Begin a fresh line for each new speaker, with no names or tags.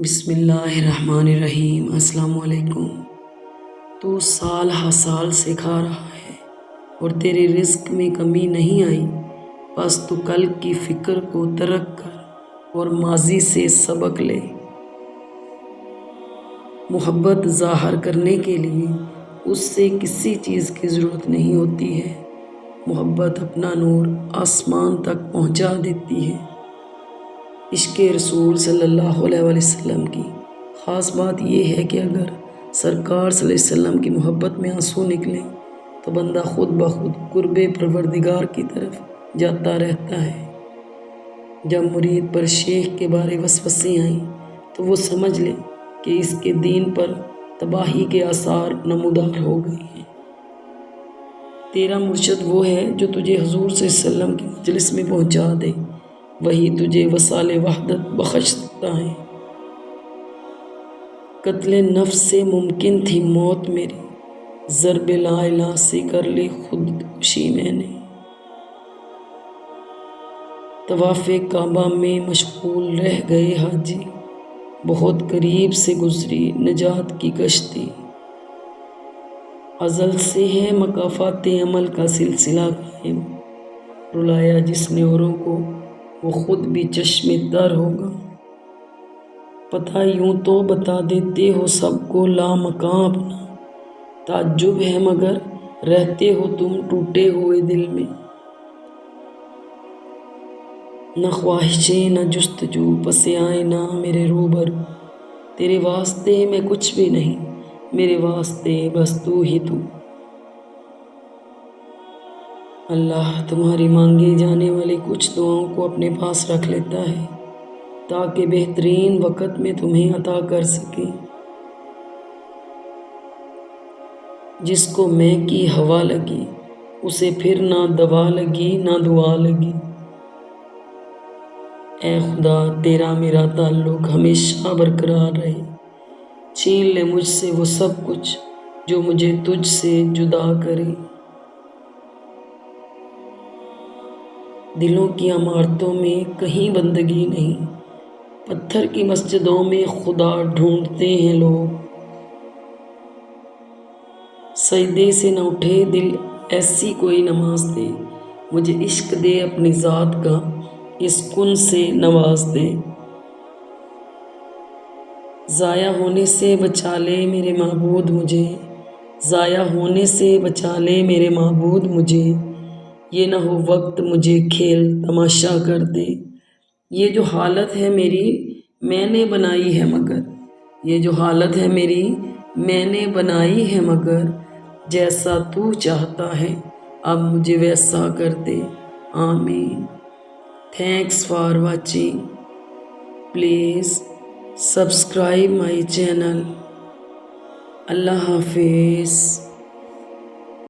بسم اللہ الرحمن الرحیم۔ السلام علیکم۔ تو سال ہا سال سکھا رہا ہے اور تیرے رزق میں کمی نہیں آئی، بس تو کل کی فکر کو ترک کر اور ماضی سے سبق لے۔ محبت ظاہر کرنے کے لیے اس سے کسی چیز کی ضرورت نہیں ہوتی ہے۔ محبت اپنا نور آسمان تک پہنچا دیتی ہے۔ عشق رسول صلی اللہ علیہ وسلم کی خاص بات یہ ہے کہ اگر سرکار صلی اللہ علیہ وسلم کی محبت میں آنسو نکلیں تو بندہ خود بخود قرب پروردگار کی طرف جاتا رہتا ہے۔ جب مرید پر شیخ کے بارے وسوسے آئیں تو وہ سمجھ لے کہ اس کے دین پر تباہی کے آثار نمودار ہو گئے ہیں۔ تیرا مرشد وہ ہے جو تجھے حضور صلی اللہ علیہ وسلم کی مجلس میں پہنچا دے، وہی تجھے وصال وحدت بخش سکتا ہے۔ قتل نفس سے ممکن تھی موت میری، ضرب لا الہ سے کر لی خودکشی میں نے۔ طواف کعبہ میں مشغول رہ گئے حاجی، بہت قریب سے گزری نجات کی کشتی۔ ازل سے ہے مکافات عمل کا سلسلہ قائم، رلایا جس نے اوروں کو وہ خود بھی چشم تر ہوگا۔ پتہ یوں تو بتا دیتے ہو سب کو لامکاں اپنا، تعجب ہے مگر رہتے ہو تم ٹوٹے ہوئے دل میں۔ نہ خواہشیں نہ جستجو پس آئینہ میرے روبرو، تیرے واسطے میں کچھ بھی نہیں، میرے واسطے بس تو ہی تو۔ اللہ تمہاری مانگے جانے والی کچھ دعاؤں کو اپنے پاس رکھ لیتا ہے تاکہ بہترین وقت میں تمہیں عطا کر سکے۔ جس کو میں کی ہوا لگی اسے پھر نہ دوا لگی نہ دعا لگی۔ اے خدا تیرا میرا تعلق ہمیشہ برقرار رہے، چھین لے مجھ سے وہ سب کچھ جو مجھے تجھ سے جدا کرے۔ دلوں کی عمارتوں میں کہیں بندگی نہیں، پتھر کی مسجدوں میں خدا ڈھونڈتے ہیں لوگ۔ سجدے سے نہ اٹھے دل ایسی کوئی نماز دے، مجھے عشق دے اپنی ذات کا اس کن سے نواز دے۔ ضائع ہونے سے بچا لے میرے معبود مجھے، ضائع ہونے سے بچا لے میرے معبود مجھے، یہ نہ ہو وقت مجھے کھیل تماشا کر دے۔ یہ جو حالت ہے میری میں نے بنائی ہے مگر، یہ جو حالت ہے میری میں نے بنائی ہے مگر، جیسا تو چاہتا ہے اب مجھے ویسا کر دے، آمین۔ Thanks for watching, please subscribe my channel. اللہ حافظ۔